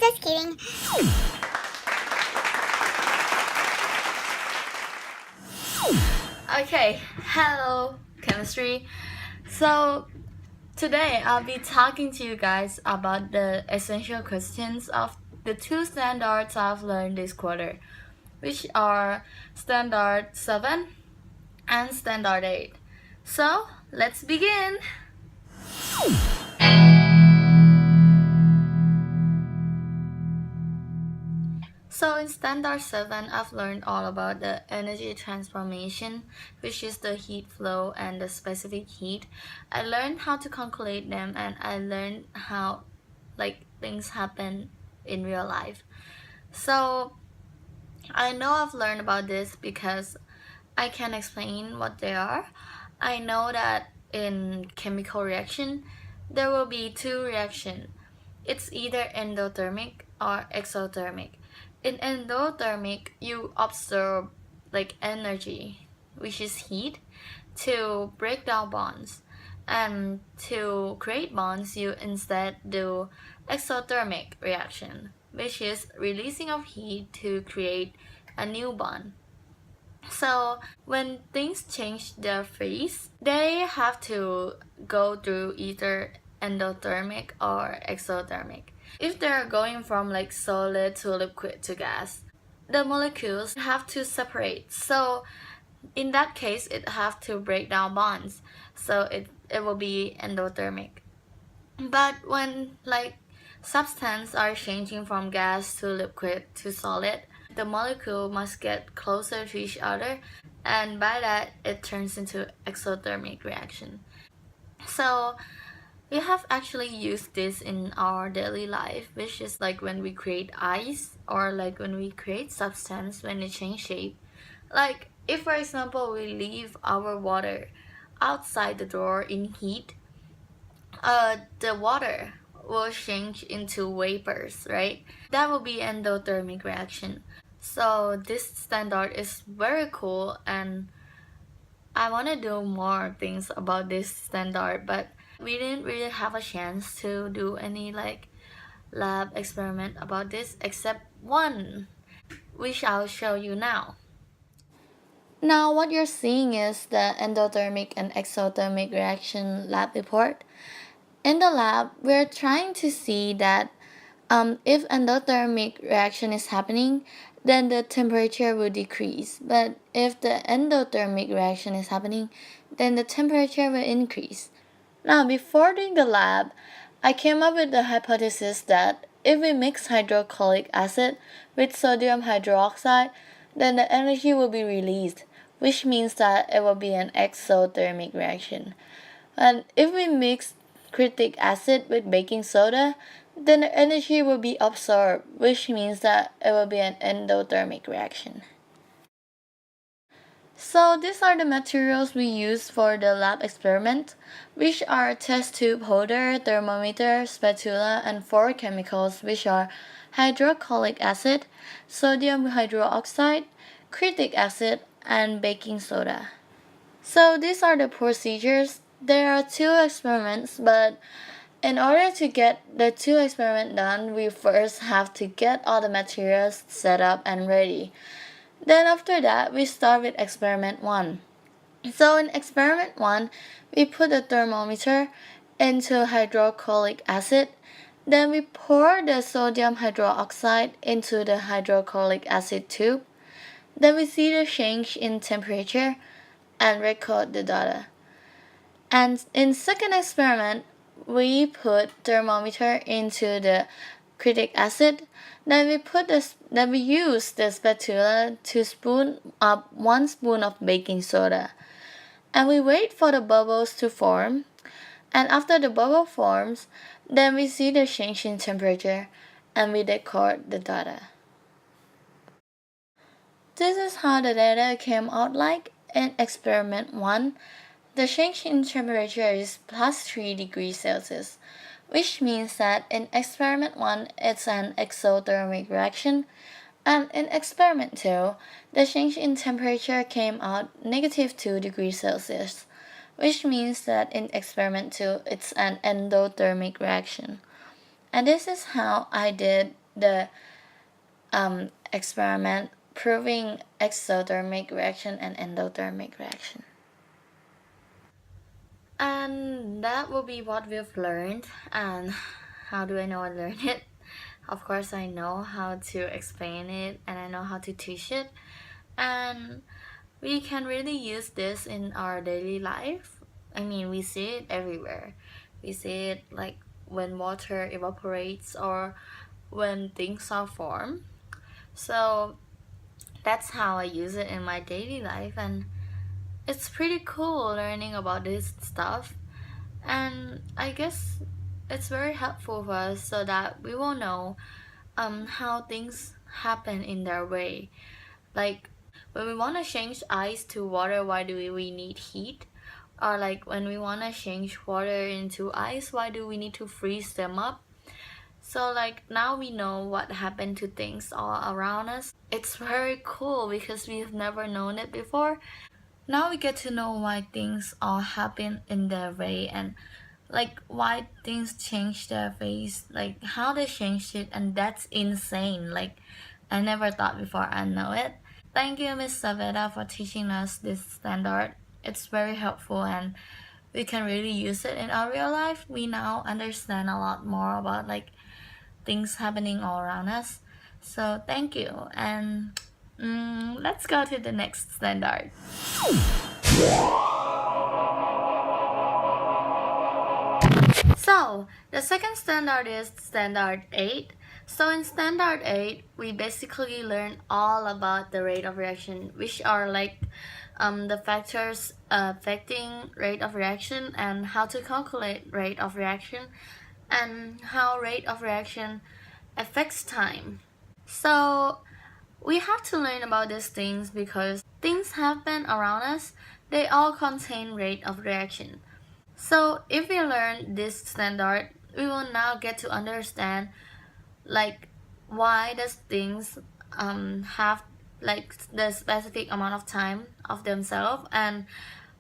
Just kidding. Okay, hello, chemistry. So, today I'll be talking to you guys about the essential questions of the two standards I've learned this quarter, which are Standard 7 and Standard 8. So, let's begin! So in Standard 7, I've learned all about the energy transformation, which is the heat flow and the specific heat. I learned how to calculate them, and I learned how things happen in real life. So I know I've learned about this because I can explain what they are. I know that in chemical reaction, there will be two reactions. It's either endothermic or exothermic. In endothermic, you absorb energy, which is heat, to break down bonds. And to create bonds, you instead do exothermic reaction, which is releasing of heat to create a new bond. So when things change their phase, they have to go through either endothermic or exothermic. If they're going from solid to liquid to gas, the molecules have to separate. So in that case, it have to break down bonds. So it will be endothermic. But when substance are changing from gas to liquid to solid, the molecule must get closer to each other, and by that it turns into exothermic reaction. So we have actually used this in our daily life, which is like when we create ice or when we create substance when it change shape. Like if for example we leave our water outside the door in heat, the water will change into vapors, right? That will be endothermic reaction. So this standard is very cool, and I want to do more things about this standard, but we didn't really have a chance to do any lab experiment about this except one, which I'll show you now. Now what you're seeing is the endothermic and exothermic reaction lab report. In the lab, we're trying to see that if endothermic reaction is happening, then the temperature will decrease. But if the endothermic reaction is happening, then the temperature will increase. Now, before doing the lab, I came up with the hypothesis that if we mix hydrochloric acid with sodium hydroxide, then the energy will be released, which means that it will be an exothermic reaction. And if we mix citric acid with baking soda, then the energy will be absorbed, which means that it will be an endothermic reaction. So these are the materials we use for the lab experiment, which are test tube holder, thermometer, spatula, and four chemicals, which are hydrochloric acid, sodium hydroxide, citric acid, and baking soda. So these are the procedures. There are two experiments, but in order to get the two experiments done, we first have to get all the materials set up and ready. Then after that, we start with experiment 1. So in experiment 1, we put the thermometer into hydrochloric acid. Then we pour the sodium hydroxide into the hydrochloric acid tube. Then we see the change in temperature and record the data. And in second experiment, we put thermometer into the citric acid. Then we use the spatula to spoon up 1 spoon of baking soda. And we wait for the bubbles to form. And after the bubble forms, then we see the change in temperature and we record the data. This is how the data came out like in experiment 1. The change in temperature is plus 3 degrees Celsius, which means that in experiment 1 it's an exothermic reaction, and in experiment 2 the change in temperature came out negative 2 degrees Celsius, which means that in experiment 2 it's an endothermic reaction. And this is how I did the experiment proving exothermic reaction and endothermic reaction. And that will be what we've learned. And how do I know I learned it? Of course, I know how to explain it and I know how to teach it. And we can really use this in our daily life. I mean, we see it everywhere. We see it like when water evaporates or when things are formed. So that's how I use it in my daily life, and it's pretty cool learning about this stuff. And I guess it's very helpful for us so that we will know how things happen in their way. Like when we want to change ice to water, why do we need heat? Or like when we want to change water into ice, why do we need to freeze them up? So like now we know what happened to things all around us. It's very cool because we've never known it before. Now we get to know why things all happen in their way, and like why things change their face, like how they changed it, and that's insane. Like I never thought before I know it. Thank you, Miss Saveda, for teaching us this standard. It's very helpful and we can really use it in our real life. We now understand a lot more about like things happening all around us. So thank you, and let's go to the next standard. So the second standard is standard 8. So in standard 8, we basically learn all about the rate of reaction, which are like the factors affecting rate of reaction and how to calculate rate of reaction and how rate of reaction affects time. So we have to learn about these things because things happen around us, they all contain rate of reaction. So if we learn this standard, we will now get to understand like why does things have like the specific amount of time of themselves, and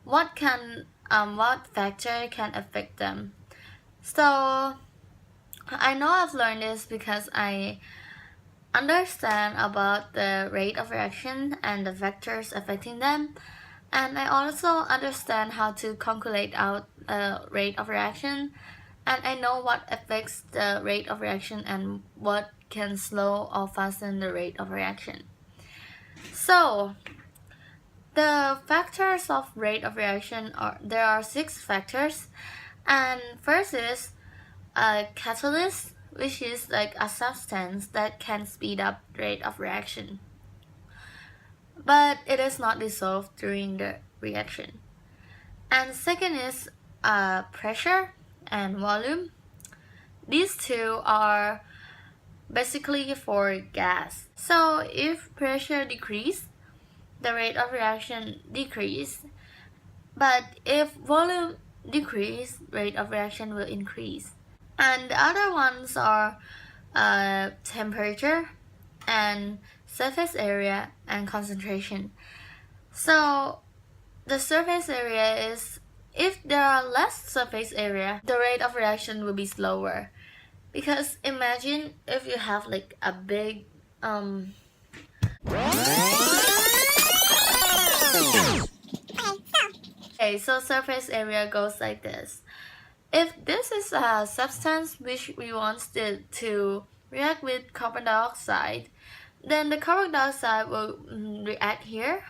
what factor can affect them. So I know I've learned this because I understand about the rate of reaction and the vectors affecting them, and I also understand how to calculate out rate of reaction, and I know what affects the rate of reaction and what can slow or fasten the rate of reaction. So the factors of rate of reaction there are 6 factors, and first is a catalyst, which is like a substance that can speed up rate of reaction, but it is not dissolved during the reaction. And second is pressure and volume. These two are basically for gas. So if pressure decrease, the rate of reaction decrease. But if volume decrease, rate of reaction will increase. And the other ones are temperature and surface area and concentration. So the surface area is, if there are less surface area, the rate of reaction will be slower. Because imagine if you have like a big okay, so surface area goes like this. If this is a substance which we want to react with carbon dioxide, then the carbon dioxide will react here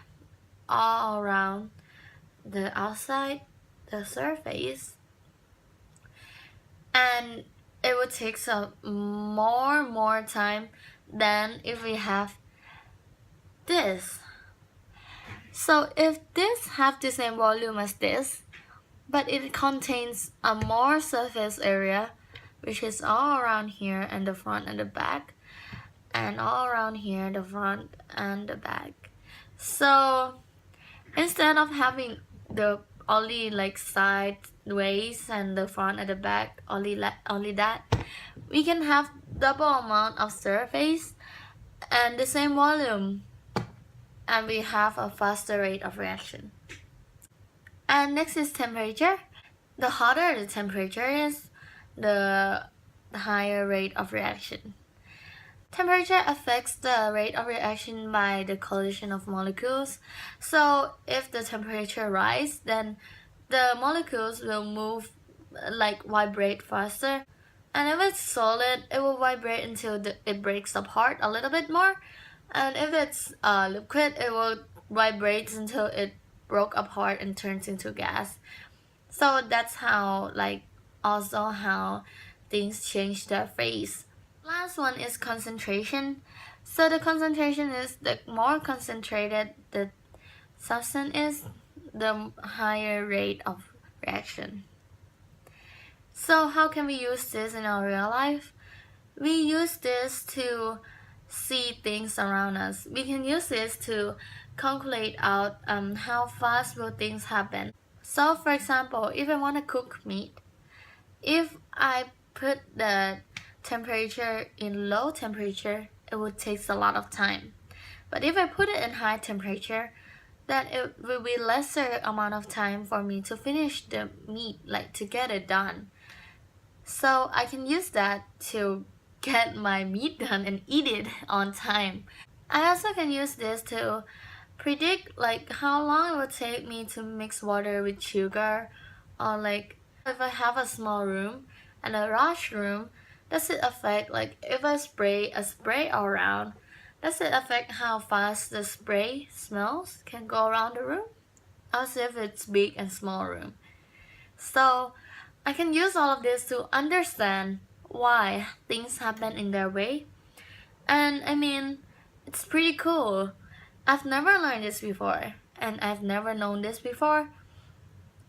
all around the outside, the surface, and it would take some more time than if we have this. So if this have the same volume as this, but it contains a more surface area, which is all around here and the front and the back, and all around here, the front and the back. So instead of having the only like sideways and the front and the back, only that, we can have double amount of surface and the same volume, and we have a faster rate of reaction. And next is temperature. The hotter the temperature is, the higher rate of reaction. Temperature affects the rate of reaction by the collision of molecules. So if the temperature rises, then the molecules will move like vibrate faster. And if it's solid, it will vibrate until it breaks apart a little bit more. And if it's liquid, it will vibrate until it broke apart and turns into gas. So that's how also how things change their phase. Last one is concentration. So the concentration is the more concentrated the substance is, the higher rate of reaction. So how can we use this in our real life? We use this to see things around us. We can use this to calculate out how fast will things happen. So for example, if I want to cook meat, if I put the temperature in low temperature, it would take a lot of time. But if I put it in high temperature, then it will be lesser amount of time for me to finish the meat, like to get it done. So I can use that to get my meat done and eat it on time. I also can use this to predict like how long it will take me to mix water with sugar, or like if I have a small room and a large room, does it affect like if I spray a spray around, does it affect how fast the spray smells can go around the room? As if it's big and small room. So I can use all of this to understand why things happen in their way. And I mean, it's pretty cool. I've never learned this before, and I've never known this before.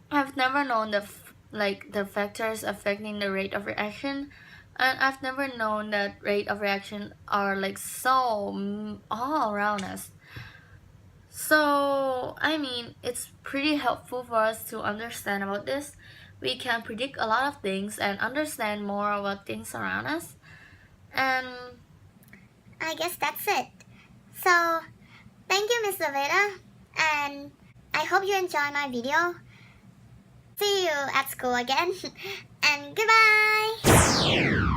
I've never known the factors affecting the rate of reaction, and I've never known that rate of reaction are like so all around us. So I mean, it's pretty helpful for us to understand about this. We can predict a lot of things and understand more about things around us. And I guess that's it. So, thank you, Miss Laveda, and I hope you enjoy my video. See you at school again, and goodbye!